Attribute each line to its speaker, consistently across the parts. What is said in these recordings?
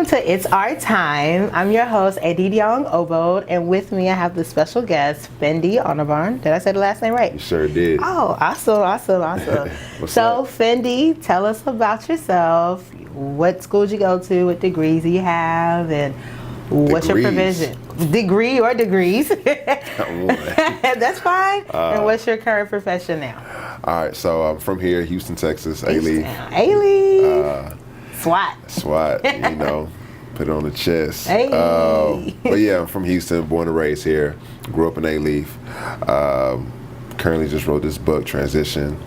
Speaker 1: Welcome to It's Our Time. I'm your host, Edidiong Obot, and with me I have the special guest, Fendi Onobun. Did I say the last name right?
Speaker 2: You sure did.
Speaker 1: Oh, awesome. So, up? Fendi, tell us about yourself. What schools you go to, what degrees you have, and what's your provision? Degree or degrees? That's fine. And what's your current profession now?
Speaker 2: All right, so I'm from here, Houston, Texas, A-Leaf. SWAT, you know, put it on the chest.
Speaker 1: Hey.
Speaker 2: But yeah, I'm from Houston, born and raised here, grew up in A-Leaf. Currently just wrote this book, Transition.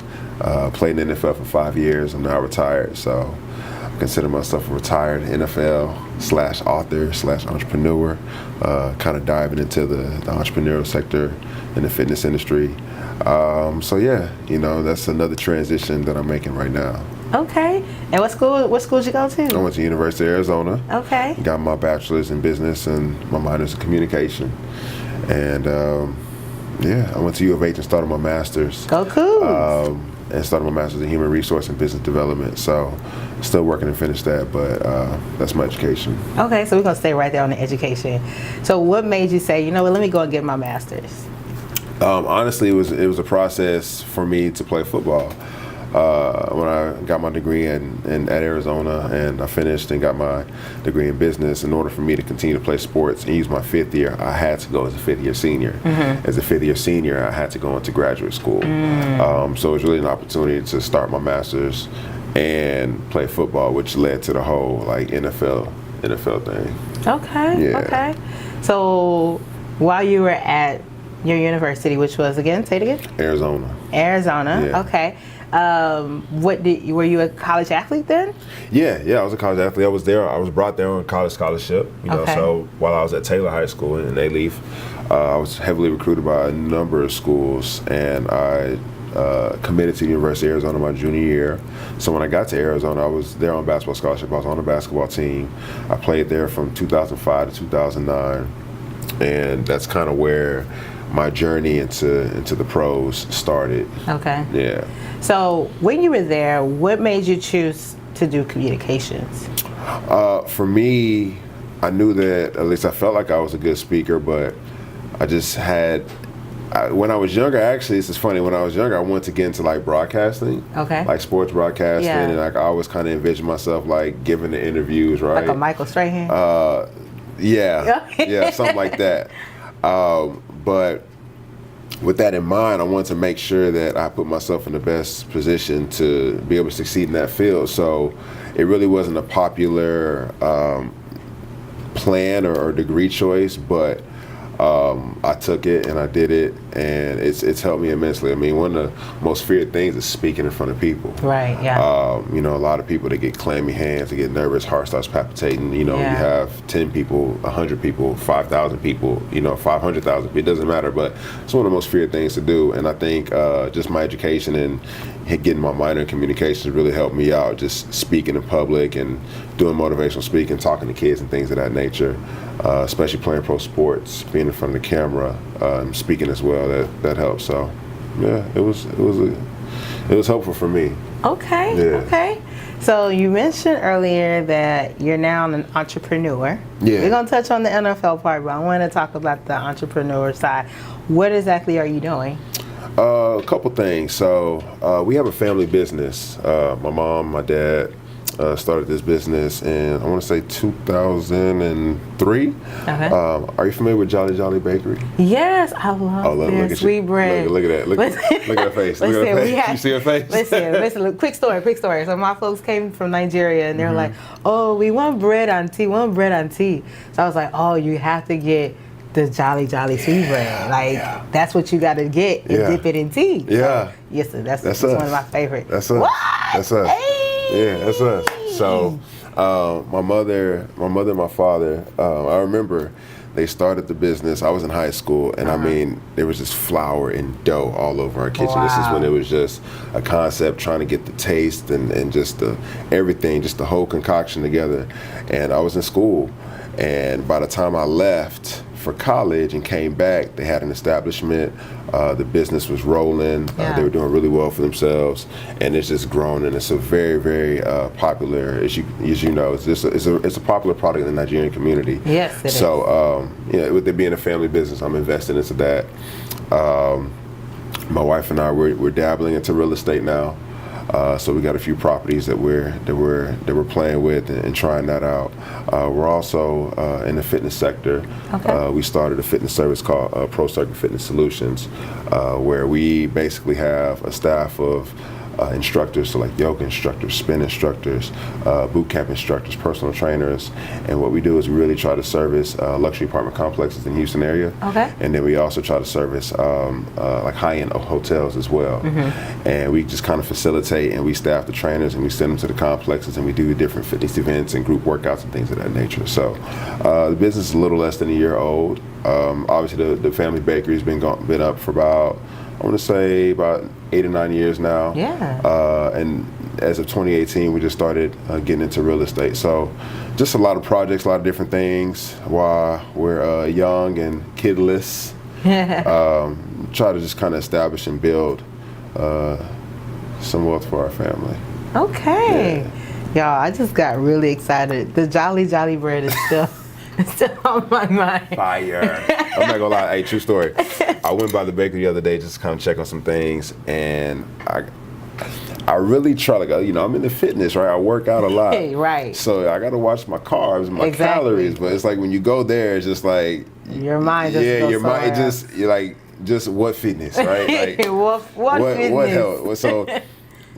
Speaker 2: Played in the NFL for 5 years. I'm now retired, so I consider myself a retired NFL/author/entrepreneur, kind of diving into the entrepreneurial sector in the fitness industry. So yeah, you know, that's another transition that I'm making right now.
Speaker 1: Okay. And what schools you go to?
Speaker 2: I went to University of Arizona.
Speaker 1: Okay.
Speaker 2: Got my bachelor's in business and my minor's in communication. And yeah, I went to U of H and started my master's.
Speaker 1: Go cool.
Speaker 2: And started my master's in human resource and business development. So still working to finish that, but that's my education.
Speaker 1: Okay, so we're going to stay right there on the education. So what made you say, you know what, let me go and get my master's?
Speaker 2: Honestly, it was a process for me to play football. When I got my degree at Arizona and I finished and got my degree in business, in order for me to continue to play sports and use my fifth year, I had to go as a fifth-year senior. Mm-hmm. As a fifth-year senior, I had to go into graduate school. So it was really an opportunity to start my master's and play football, which led to the whole like NFL thing.
Speaker 1: Okay. Yeah. Okay. So while you were at your university, which was again, say it again?
Speaker 2: Arizona.
Speaker 1: Yeah. Okay. Were you a college athlete then?
Speaker 2: Yeah, I was a college athlete. I was brought there on a college scholarship, you know, so while I was at Taylor High School in A-Leaf, I was heavily recruited by a number of schools, and I committed to the University of Arizona my junior year. So when I got to Arizona, I was there on basketball scholarship. I was on the basketball team. I played there from 2005 to 2009, and that's kind of where my journey into the pros started. Okay. Yeah.
Speaker 1: So when you were there, what made you choose to do communications?
Speaker 2: For me, I knew that, at least I felt like I was a good speaker, but I just had, when I was younger, actually, this is funny, when I was younger, I wanted to get into like broadcasting. Okay. Like sports broadcasting, and like I always kind of envisioned myself like giving the interviews, right?
Speaker 1: Like a Michael Strahan?
Speaker 2: Yeah, something like that. But with that in mind, I wanted to make sure that I put myself in the best position to be able to succeed in that field. So it really wasn't a popular plan or degree choice, but I took it and I did it, and it's helped me immensely. I mean, one of the most feared things is speaking in front of people.
Speaker 1: Right, yeah.
Speaker 2: You know, a lot of people, they get clammy hands, they get nervous, heart starts palpitating. You know, you have 10 people, 100 people, 5,000 people, you know, 500,000, it doesn't matter, but it's one of the most feared things to do. And I think just my education and getting my minor in communications really helped me out, just speaking in public and doing motivational speaking, talking to kids and things of that nature, especially playing pro sports, being in front of the camera, speaking as well, that helps. So yeah, it was helpful for me.
Speaker 1: Okay. Yeah. Okay. So you mentioned earlier that you're now an entrepreneur. Yeah. We're gonna touch on the NFL part, but I want to talk about the entrepreneur side. What exactly are you doing?
Speaker 2: A couple things. So we have a family business. My mom, my dad started this business in, I want to say 2003. Okay. Are you familiar with Jolly Jolly Bakery?
Speaker 1: Yes, I love their sweet bread.
Speaker 2: Look at that. Look at her face. Look at her face. You see her face?
Speaker 1: Listen, quick story. So my folks came from Nigeria, and they're like, oh, we want bread on tea. So I was like, oh, you have to get the Jolly Jolly sweet bread. Like, that's what you got to get and dip it in tea. Yeah. So, yes, sir, that's one of my favorites.
Speaker 2: That's us. What? That's us. Hey. Yeah, that's us. So my mother and my father, I remember they started the business. I was in high school, and I mean, there was just flour and dough all over our kitchen. Wow. This is when it was just a concept, trying to get the taste and just everything, just the whole concoction together. And I was in school, and by the time I left for college and came back, they had an establishment. The business was rolling. They were doing really well for themselves, and it's just grown. And it's a very, very popular, as you know, it's a popular product in the Nigerian community.
Speaker 1: Yes, it is.
Speaker 2: So, with it being a family business, I'm investing into that. My wife and I, we're dabbling into real estate now. So we got a few properties that we're playing with and trying that out. We're also in the fitness sector.
Speaker 1: Okay.
Speaker 2: We started a fitness service called Pro Circuit Fitness Solutions, where we basically have a staff of instructors, so like yoga instructors, spin instructors, boot camp instructors, personal trainers, and what we do is we really try to service luxury apartment complexes in the Houston area.
Speaker 1: Okay.
Speaker 2: And then we also try to service like high-end hotels as well. Mm-hmm. And we just kind of facilitate, and we staff the trainers, and we send them to the complexes, and we do different fitness events and group workouts and things of that nature. So the business is a little less than a year old. Obviously, the family bakery has been up for about, I want to say, about 8 or 9 years now.
Speaker 1: Yeah.
Speaker 2: And as of 2018, we just started getting into real estate. So just a lot of projects, a lot of different things while we're young and kidless. Try to just kind of establish and build some wealth for our family.
Speaker 1: Okay.
Speaker 2: Yeah.
Speaker 1: Y'all, I just got really excited. The Jolly bread is still on my mind.
Speaker 2: Fire. I'm not gonna lie, hey, true story. I went by the bakery the other day just to kind of check on some things, and I really try to go, I'm in the fitness, right? I work out a lot.
Speaker 1: Hey, right.
Speaker 2: So I gotta watch my carbs and my calories, but it's like when you go there, it's just like
Speaker 1: your mind just goes
Speaker 2: your mind
Speaker 1: somewhere
Speaker 2: just you're like, just what fitness, right? Like
Speaker 1: what fitness?
Speaker 2: What health? So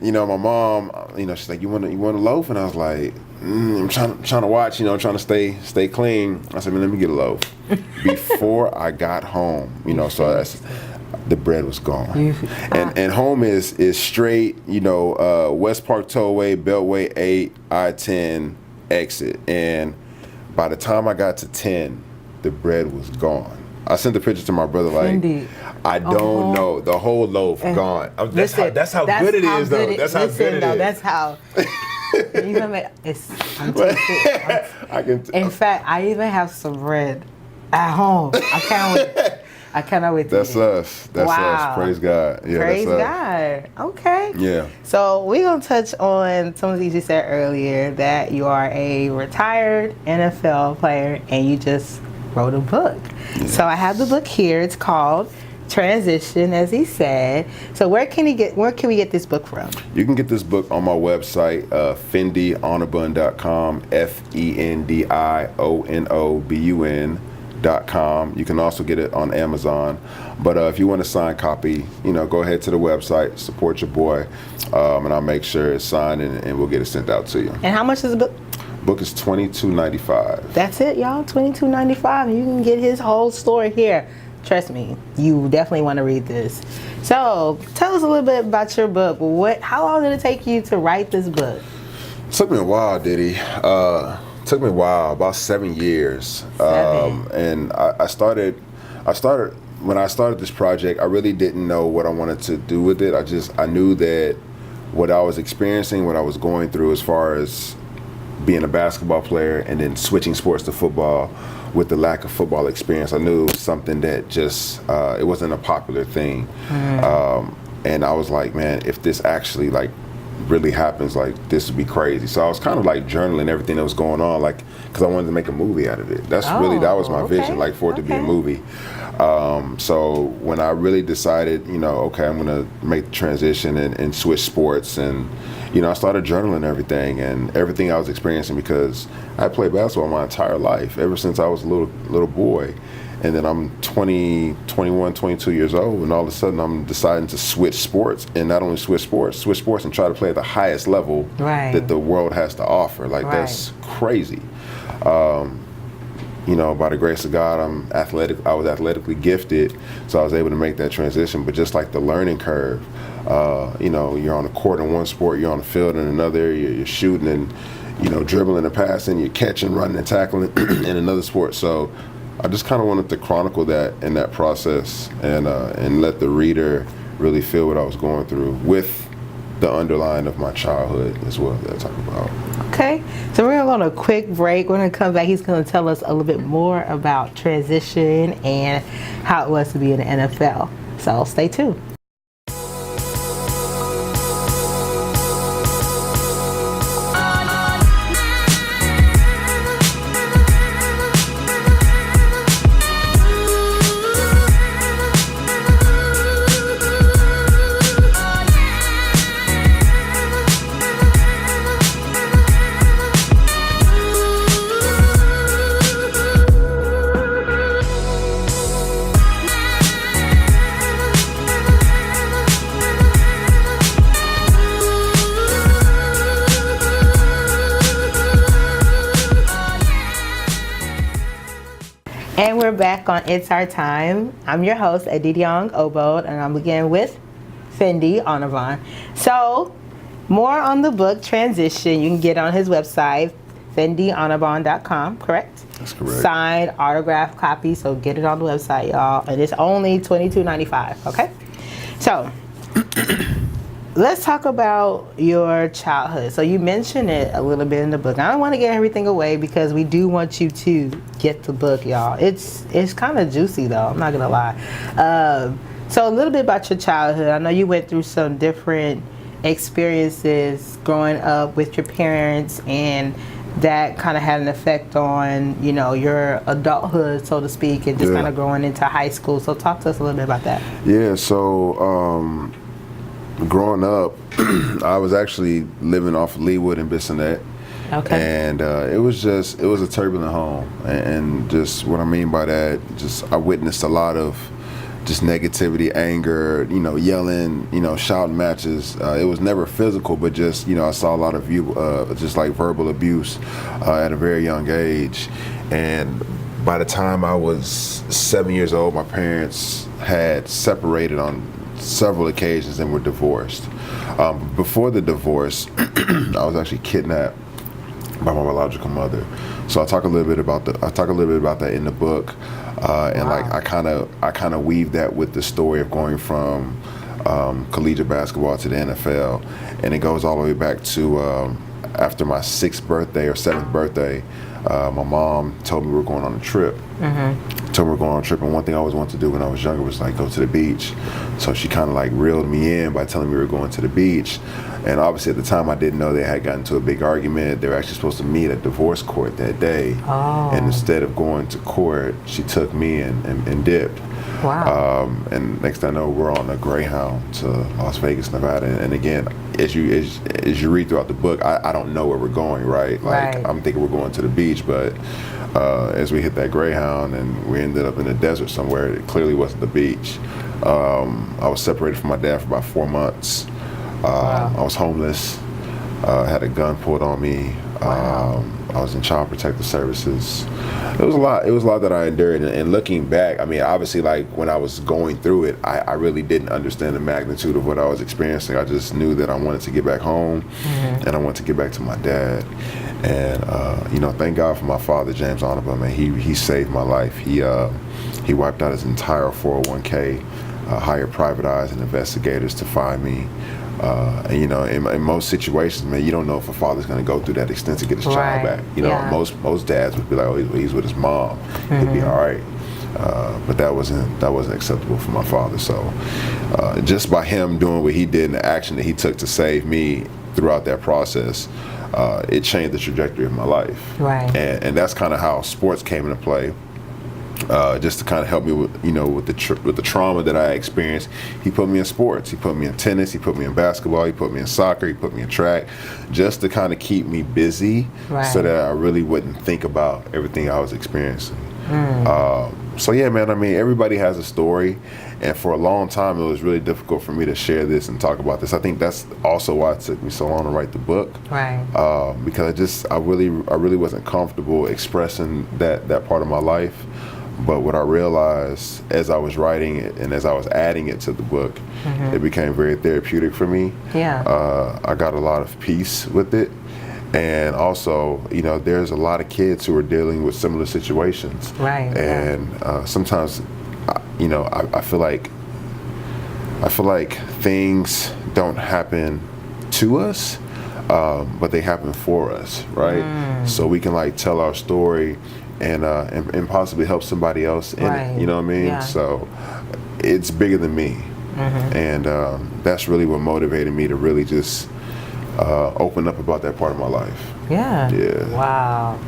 Speaker 2: my mom, she's like, you want a loaf? And I was like, I'm trying to watch, trying to stay clean. I said, man, let me get a loaf. Before I got home, so the bread was gone. And home is straight, West Park Tollway, Beltway 8, I-10 exit. And by the time I got to 10, the bread was gone. I sent the picture to my brother, like,
Speaker 1: Indeed.
Speaker 2: I don't know, the whole loaf gone. That's how good it is, though. That's how good it is.
Speaker 1: That's how. In fact, I even have some bread at home. I can't wait. I cannot wait to
Speaker 2: That's
Speaker 1: eat.
Speaker 2: us. That's us. Praise God. Yeah,
Speaker 1: Praise
Speaker 2: that's
Speaker 1: God. Okay.
Speaker 2: Yeah.
Speaker 1: So we're going to touch on some of the things you said earlier, that you are a retired NFL player and you just wrote a book. Yeah. So I have the book here. It's called Transition, as he said. So where can we get this book from?
Speaker 2: You can get this book on my website, FendiOnobun.com, FendiOnobun.com. You can also get it on Amazon. But if you want a signed copy, go ahead to the website, support your boy, and I'll make sure it's signed and we'll get it sent out to you.
Speaker 1: And how much is the book?
Speaker 2: Book is $22.95.
Speaker 1: That's it, y'all. $22.95. You can get his whole story here. Trust me, you definitely want to read this. So, tell us a little bit about your book. How long did it take you to write this book?
Speaker 2: It took me a while, Diddy. Took me a while, about 7 years. And I started when I started this project, I really didn't know what I wanted to do with it. I knew that what I was experiencing, what I was going through as far as being a basketball player and then switching sports to football, with the lack of football experience, I knew it was something that just, it wasn't a popular thing. And I was like, man, if this actually really happens, this would be crazy. So I was kind of journaling everything that was going on, because I wanted to make a movie out of it. That was my vision, for it to be a movie. So when I really decided, okay, I'm gonna make the transition and switch sports, and I started journaling everything I was experiencing, because I played basketball my entire life, ever since I was a little boy. And then I'm 20, 21, 22 years old, and all of a sudden I'm deciding to switch sports, and not only switch sports and try to play at the highest level that the world has to offer. That's crazy. By the grace of God, I was athletically gifted, so I was able to make that transition. But just like the learning curve, you're on the court in one sport, you're on the field in another, you're shooting and, dribbling and passing, you're catching, running and tackling in another sport. So I just kind of wanted to chronicle that in that process and let the reader really feel what I was going through with the underlying of my childhood as well that I talk about.
Speaker 1: Okay. So we're going to go on a quick break. We're going to come back. He's going to tell us a little bit more about transition and how it was to be in the NFL. So stay tuned. And we're back on It's Our Time. I'm your host, Edidiong Obot, and I'm again with Fendi Onobun. So, more on the book Transition, you can get on his website, FendiOnobun.com, correct?
Speaker 2: That's correct.
Speaker 1: Signed, autographed copy, so get it on the website, y'all. And it's only $22.95, okay? So, let's talk about your childhood. So you mentioned it a little bit in the book. I don't want to get everything away because we do want you to get the book, y'all. It's kind of juicy though, I'm not gonna lie. So a little bit about your childhood. I know you went through some different experiences growing up with your parents, and that kind of had an effect on, you know, your adulthood, so to speak, and just kind of growing into high school. So talk to us a little bit about that.
Speaker 2: Yeah, so growing up, I was actually living off Leewood and Bissonnette.
Speaker 1: Okay.
Speaker 2: And it was a turbulent home. And just what I mean by that, just I witnessed a lot of just negativity, anger, you know, yelling, you know, shouting matches. It was never physical, but just, you know, I saw a lot of just like verbal abuse at a very young age. And by the time I was 7 years old, my parents had separated on several occasions and were divorced. Before the divorce, I was actually kidnapped by my biological mother. So I talk a little bit about that in the book, and like I kind of weave that with the story of going from collegiate basketball to the NFL, and it goes all the way back to after my 6th birthday or 7th birthday. My mom told me we were going on a trip. Told me we were going on a trip, and one thing I always wanted to do when I was younger was like go to the beach. So she kind of like reeled me in by telling me we were going to the beach. And obviously at the time I didn't know they had gotten into a big argument. They were actually supposed to meet at divorce court that day. Oh. And instead of going to court, she took me and dipped.
Speaker 1: Wow.
Speaker 2: And next thing I know, we're on a Greyhound to Las Vegas, Nevada. And again, as you read throughout the book, I don't know where we're going, right? Like I'm thinking we're going to the beach, but as we hit that Greyhound and we ended up in the desert somewhere, it clearly wasn't the beach. I was separated from my dad for about 4 months. I was homeless. Had a gun pulled on me. I was in Child Protective Services. It was a lot that I endured. And looking back, I mean, obviously, like when I was going through it, I really didn't understand the magnitude of what I was experiencing. I just knew that I wanted to get back home, and I wanted to get back to my dad. And you know, thank God for my father, James Onobun. Man, he saved my life. He wiped out his entire 401k, hired private eyes and investigators to find me. And you know, in most situations, man, you don't know if a father's going to go through that extent to get his child back. You know, most dads would be like, oh, he's with his mom, he'll be all right. But that wasn't acceptable for my father. So just by him doing what he did and the action that he took to save me throughout that process, it changed the trajectory of my life. Right. And that's kind of how sports came into play. Just to kind of help me with, you know, with the trauma that I experienced. He put me in sports. He put me in tennis. He put me in basketball. He put me in soccer. He put me in track, just to kind of keep me busy, so that I really wouldn't think about everything I was experiencing. So yeah, man. I mean, everybody has a story, and for a long time, it was really difficult for me to share this and talk about this. I think that's also why it took me so long to write the book. Right. Because I really wasn't comfortable expressing that part of my life. But what I realized as I was writing it and as I was adding it to the book, it became very therapeutic for me. Yeah. I got a lot of peace with it. And also, you know, there's a lot of kids who are dealing with similar situations. Right. And sometimes, you know, I feel like things don't happen to us. but they happen for us, right? So we can like tell our story and possibly help somebody else in it. You know what I mean?
Speaker 1: Yeah.
Speaker 2: So it's bigger than me, and that's really what motivated me to really just open up about that part of my life.
Speaker 1: Yeah. Wow.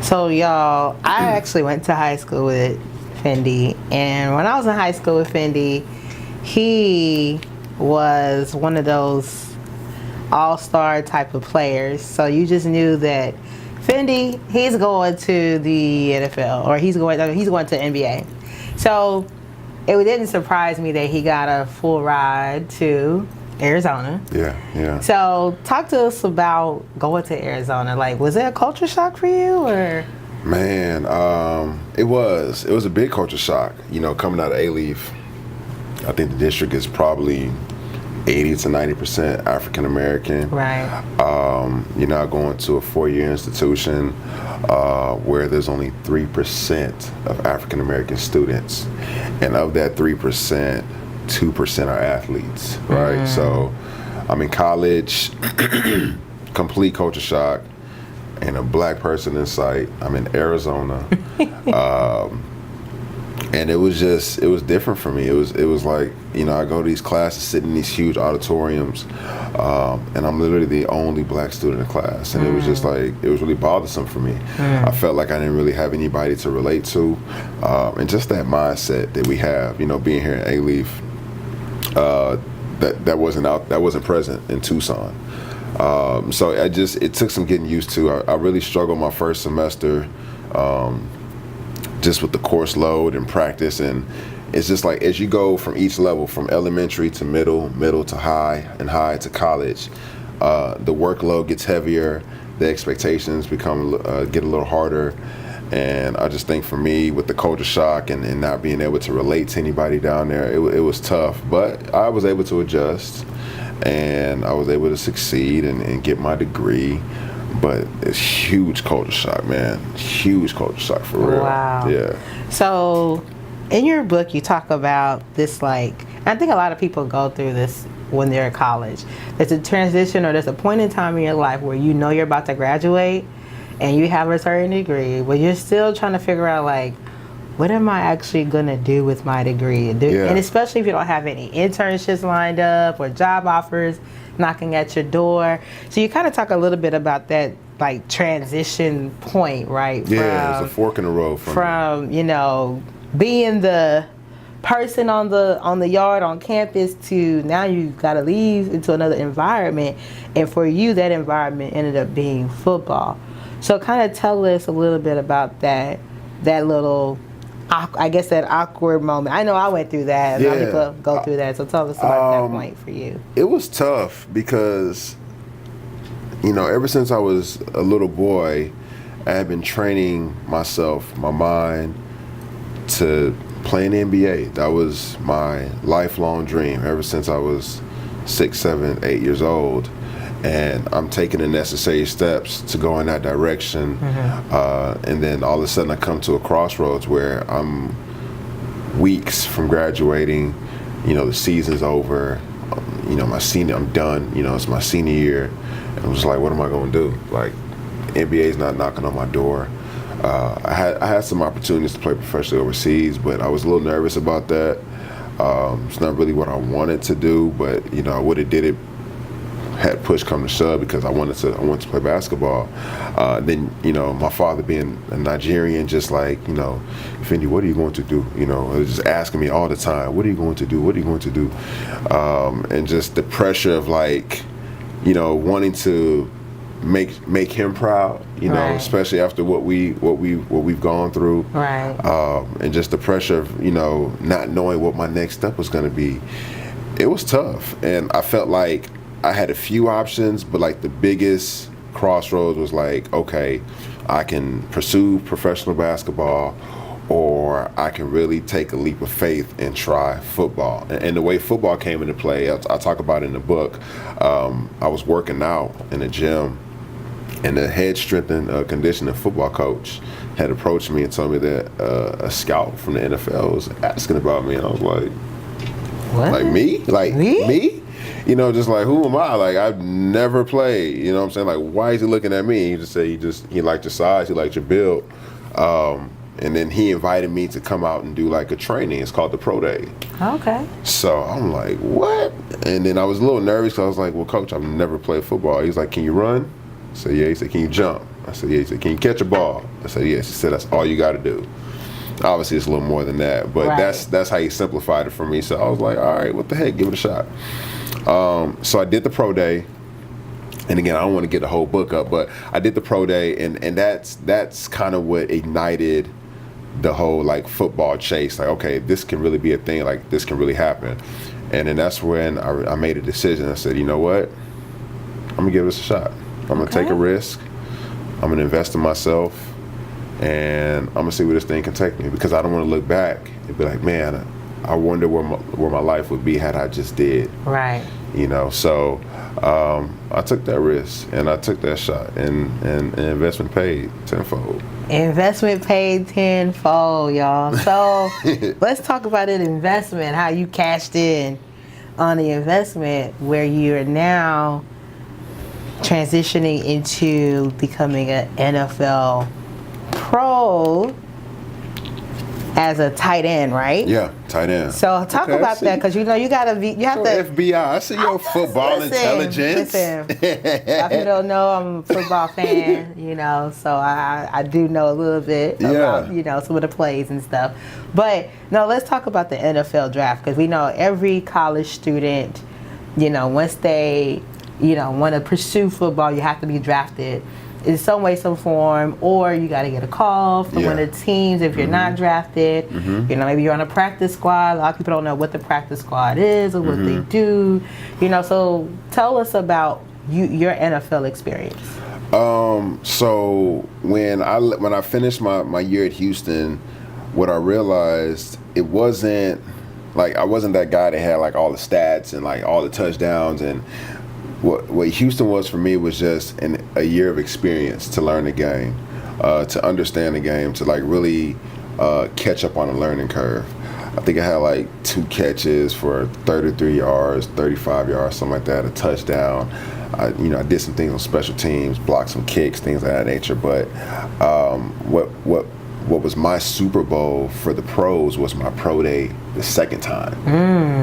Speaker 1: So y'all, I actually went to high school with Fendi, and when I was in high school with Fendi, he was one of those all-star type of players. So you just knew that Fendi, he's going to the NFL, or he's going to NBA. So it didn't surprise me that he got a full ride to Arizona.
Speaker 2: Yeah.
Speaker 1: So talk to us about going to Arizona. Like, was it a culture shock for you, or?
Speaker 2: Man, it was a big culture shock. You know, coming out of A-Leaf, I think the district is probably 80 to 90% African American.
Speaker 1: Right.
Speaker 2: You're not going to a 4-year institution where there's only 3% of African American students, and of that 3%, 2% are athletes, right? So I'm in college, complete culture shock, and a black person in sight. I'm in Arizona, and it was different for me. It was like, you know, I go to these classes, sit in these huge auditoriums, and I'm literally the only black student in class, and it was just like, it was really bothersome for me. I felt like I didn't really have anybody to relate to, and just that mindset that we have, you know, being here in A-Leaf, that wasn't present in Tucson. So it took some getting used to. I really struggled my first semester, just with the course load and practice, and it's just like, as you go from each level, from elementary to middle to high, and high to college, the workload gets heavier, the expectations get a little harder. And I just think for me, with the culture shock and not being able to relate to anybody down there, it was tough. But I was able to adjust, and I was able to succeed and get my degree. But it's huge culture shock, man. Huge culture shock, for real.
Speaker 1: Wow.
Speaker 2: Yeah.
Speaker 1: So in your book, you talk about this, like, I think a lot of people go through this when they're in college. There's a transition, or there's a point in time in your life where you know you're about to graduate, and you have a certain degree, but you're still trying to figure out, like, what am I actually going to do with my degree? And especially if you don't have any internships lined up or job offers knocking at your door. So you kind of talk a little bit about that, like, transition point, right?
Speaker 2: Yeah, it's a fork in the road
Speaker 1: from you know, being the person on the yard on campus to now you got to leave into another environment, and for you that environment ended up being football. So kind of tell us a little bit about that little, I guess, that awkward moment. I know I went through that. A lot of people go through that. So tell us about that point for you.
Speaker 2: It was tough because, you know, ever since I was a little boy, I had been training myself, my mind, to play in the NBA. That was my lifelong dream ever since I was 6, 7, 8 years old. And I'm taking the necessary steps to go in that direction. And then all of a sudden I come to a crossroads where I'm weeks from graduating. You know, the season's over. You know, I'm done. You know, it's my senior year. And I'm just like, what am I going to do? Like, NBA's not knocking on my door. I had some opportunities to play professionally overseas, but I was a little nervous about that. It's not really what I wanted to do, but, you know, I would have did it had push come to shove because I wanted to play basketball. Then, you know, my father being a Nigerian, just like, you know, Fendi, what are you going to do? You know, just asking me all the time, what are you going to do? What are you going to do? And just the pressure of, like, you know, wanting to make him proud, you know, especially after what we've gone through.
Speaker 1: Right.
Speaker 2: And just the pressure of, you know, not knowing what my next step was going to be. It was tough, and I felt like I had a few options, but like the biggest crossroads was like, okay, I can pursue professional basketball, or I can really take a leap of faith and try football. And the way football came into play, I talk about it in the book. I was working out in the gym, and the head strength and conditioning football coach had approached me and told me that a scout from the NFL was asking about me, and I was like,
Speaker 1: what?
Speaker 2: Like me? Like me? you know, just like, who am I? Like, I've never played. You know what I'm saying? Like, why is he looking at me? He just said he liked your size, he liked your build. And then he invited me to come out and do like a training. It's called the Pro Day.
Speaker 1: Okay.
Speaker 2: So I'm like, what? And then I was a little nervous because I was like, well, coach, I've never played football. He's like, can you run? I said, yeah. He said, can you jump? I said, yeah. He said, can you catch a ball? I said, yes. He said, that's all you got to do. Obviously, it's a little more than that, but that's how he simplified it for me. So I was like, all right, what the heck? Give it a shot. So I did the Pro Day. And again, I don't want to get the whole book up, but I did the Pro Day, and that's kind of what ignited the whole like football chase. Like, okay, this can really be a thing. Like, this can really happen. And then that's when I made a decision. I said, you know what? I'm gonna give this a shot. I'm gonna take a risk. I'm gonna invest in myself, and I'm gonna see where this thing can take me. Because I don't want to look back and be like, man, I wonder where my life would be had I just did.
Speaker 1: Right.
Speaker 2: You know, so I took that risk and I took that shot, and investment paid tenfold.
Speaker 1: Investment paid tenfold, y'all. So let's talk about an investment, how you cashed in on the investment, where you are now transitioning into becoming an NFL pro as a tight end, right?
Speaker 2: Yeah, tight end.
Speaker 1: So talk about that, because you know you have to.
Speaker 2: FBI, I see your football intelligence.
Speaker 1: Listen, if you don't know, I'm a football fan, you know, so I do know a little bit about, you know, some of the plays and stuff. But no, let's talk about the NFL draft, because we know every college student, you know, once they, you know, want to pursue football, you have to be drafted in some way, some form, or you got to get a call from one of the teams if you're not drafted. You know, maybe you're on a practice squad. A lot of people don't know what the practice squad is or what they do. You know, so tell us about your NFL experience.
Speaker 2: So when I finished my year at Houston, what I realized, it wasn't like I wasn't that guy that had like all the stats and like all the touchdowns. And what Houston was for me was just a year of experience to learn the game, to understand the game, to like really catch up on a learning curve. I think I had like 2 catches for 33 yards, 35 yards, something like that, a touchdown. I did some things on special teams, blocked some kicks, things of that nature. But what was my Super Bowl for the pros was my Pro Day the second time.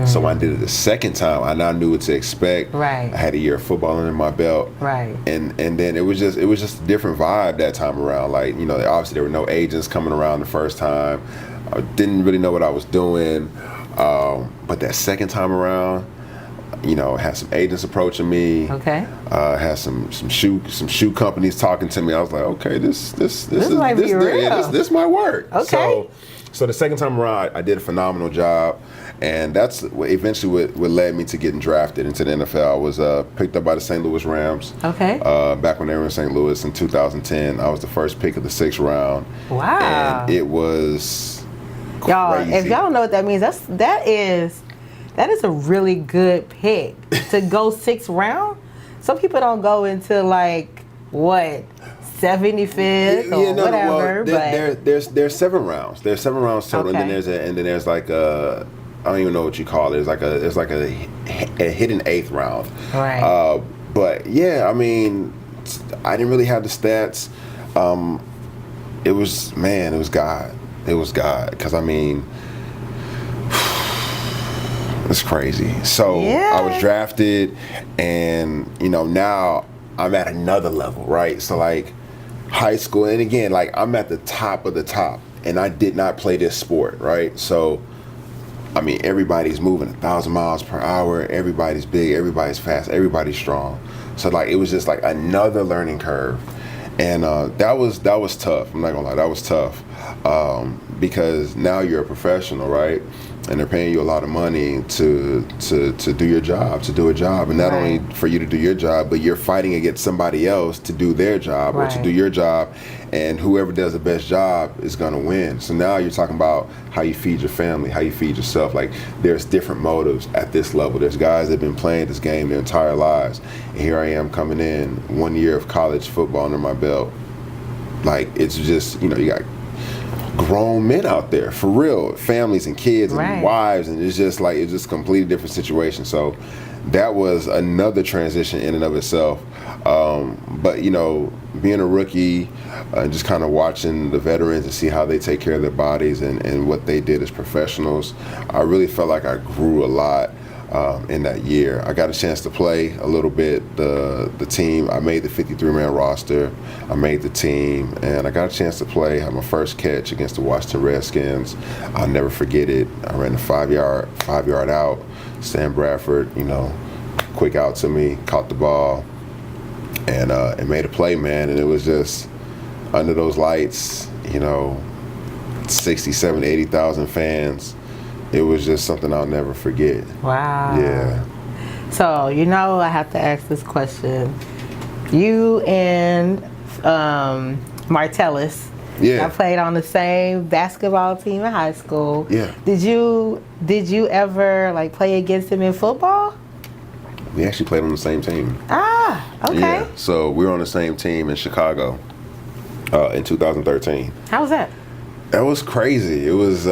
Speaker 2: So when I did it the second time, I now knew what to expect. Right. I had a year of football under my belt. Right. And then it was just a different vibe that time around. Like, you know, obviously there were no agents coming around the first time. I didn't really know what I was doing. But that second time around, you know, had some agents approaching me. Okay. Had some shoe companies talking to me. I was like, okay, this might be real. Yeah, this might work. Okay. So the second time around, I did a phenomenal job, and that's eventually what led me to getting drafted into the NFL. I was picked up by the St. Louis Rams. Okay. Back when they were in St. Louis in 2010, I was the first pick of the 6th round. Wow. And it was crazy.
Speaker 1: Y'all, if y'all don't know what that means, that is a really good pick to go 6th round. Some people don't go into like what, 75th or whatever.
Speaker 2: Well, there's 7 rounds. There's 7 rounds total, and then there's like I don't even know what you call it. It's like a hidden 8th round. Right. But yeah, I mean, I didn't really have the stats. It was God. It was God, because I mean, it's crazy. So I was drafted, and you know, now I'm at another level, right? So like high school, and again, like I'm at the top of the top, and I did not play this sport, right? So I mean, everybody's moving 1,000 miles per hour, everybody's big, everybody's fast, everybody's strong. So like it was just like another learning curve. And that was tough. I'm not gonna lie, that was tough, because now you're a professional, right? And they're paying you a lot of money to do your job, to do a job, and not only for you to do your job, but you're fighting against somebody else to do their job or to do your job, and whoever does the best job is gonna win. So now you're talking about how you feed your family, how you feed yourself. Like there's different motives at this level. There's guys that have been playing this game their entire lives, and here I am coming in 1 year of college football under my belt. Like it's just, you know, you got grown men out there, for real, families and kids and
Speaker 1: Right.
Speaker 2: wives, and it's just a completely different situation. So that was another transition in and of itself. But you know, being a rookie, just kind of watching the veterans and see how they take care of their bodies and what they did as professionals, I really felt like I grew a lot. In that year, I got a chance to play a little bit. The team, I made the 53-man roster. I made the team, and I got a chance to play. Had my first catch against the Washington Redskins. I'll never forget it. I ran the 5-yard out. Sam Bradford, you know, quick out to me, caught the ball, and made a play, man. And it was just under those lights, you know, 67, 80,000 fans. It was just something I'll never forget.
Speaker 1: Wow.
Speaker 2: Yeah.
Speaker 1: So, you know, I have to ask this question. You and Martellus,
Speaker 2: Yeah.
Speaker 1: I played on the same basketball team in high school.
Speaker 2: Yeah.
Speaker 1: Did you ever like play against him in football?
Speaker 2: We actually played on the same team.
Speaker 1: Ah, okay.
Speaker 2: Yeah. So we were on the same team in Chicago in 2013.
Speaker 1: How was that?
Speaker 2: That was crazy. It was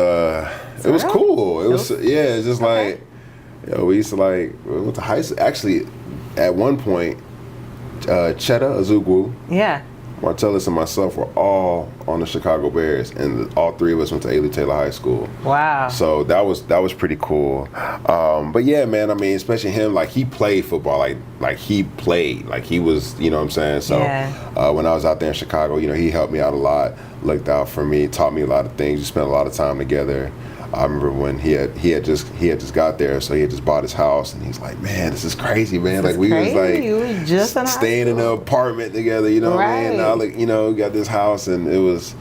Speaker 2: cool. It's just like, you know, we used to we went to high school. Actually, at one point, Cheta Azugwu,
Speaker 1: Yeah.
Speaker 2: Martellus, and myself were all on the Chicago Bears, and all three of us went to Ailey Taylor High School.
Speaker 1: Wow.
Speaker 2: So that was pretty cool. But yeah, man, I mean, especially him, like he played football, like he played, like he was, you know what I'm saying? So when I was out there in Chicago, you know, he helped me out a lot, looked out for me, taught me a lot of things. We spent a lot of time together. I remember when he had just got there, so he had just bought his house, and he's like, "Man, this is crazy, man!
Speaker 1: This
Speaker 2: like we
Speaker 1: crazy.
Speaker 2: was like
Speaker 1: You were just in
Speaker 2: staying in an apartment together, you know what I mean? Now, like, you know, got this house, and it was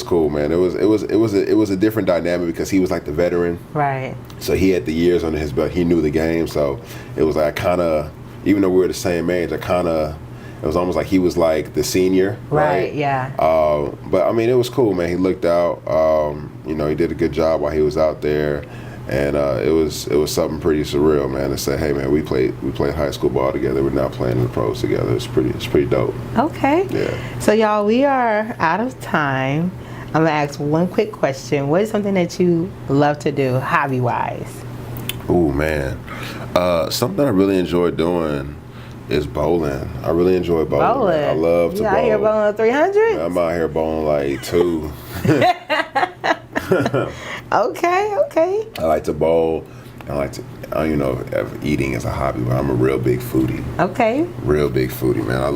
Speaker 2: cool, man. It was a different dynamic because he was like the veteran,
Speaker 1: Right.
Speaker 2: so he had the years under his belt. He knew the game, so it was like even though we were the same age, it was almost like he was like the senior, right?
Speaker 1: Yeah.
Speaker 2: But I mean, it was cool, man. He looked out. You know, he did a good job while he was out there, and it was something pretty surreal, man. To say, hey, man, we played high school ball together. We're now playing in the pros together. It's pretty dope.
Speaker 1: Okay.
Speaker 2: Yeah.
Speaker 1: So y'all, we are out of time. I'm gonna ask one quick question. What is something that you love to do, hobby-wise?
Speaker 2: Ooh, man. Something I really enjoy doing is bowling. I really enjoy bowling.
Speaker 1: Bowling.
Speaker 2: I love to bowl.
Speaker 1: You out here bowling 300?
Speaker 2: I'm out here bowling like 2.
Speaker 1: Okay.
Speaker 2: I like to bowl. I like to, you know, if eating is a hobby, but I'm a real big foodie.
Speaker 1: Okay.
Speaker 2: Real big foodie, man. I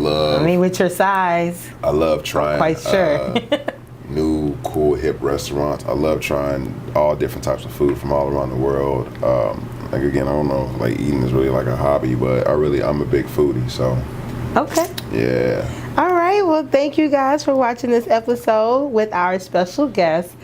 Speaker 2: mean,
Speaker 1: with your size,
Speaker 2: I love trying.
Speaker 1: I'm quite sure.
Speaker 2: New, cool, hip restaurants. I love trying all different types of food from all around the world. Like again, I don't know, like eating is really like a hobby, but I'm a big foodie, so.
Speaker 1: Okay.
Speaker 2: Yeah.
Speaker 1: All right. Well, thank you guys for watching this episode with our special guest,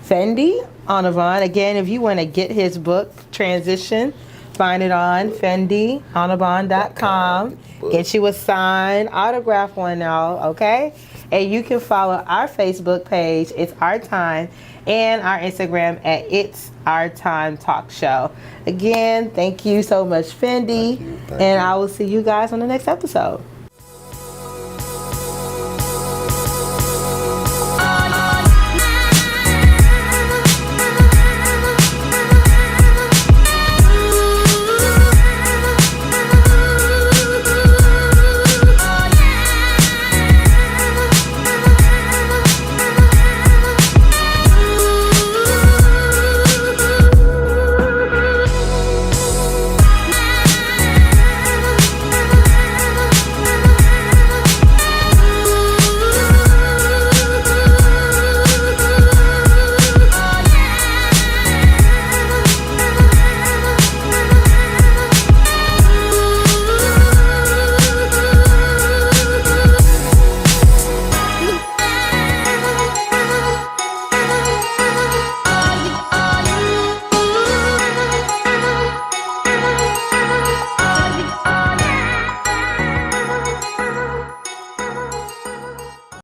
Speaker 1: Fendi Onobun. Again, if you want to get his book, Transition, find it on FendiOnobun.com. Get you a signed, autograph one now, okay? And you can follow our Facebook page, It's Our Time, and our Instagram at It's Our Time Talk Show. Again, thank you so much, Fendi.
Speaker 2: Thank you.
Speaker 1: And I will see you guys on the next episode.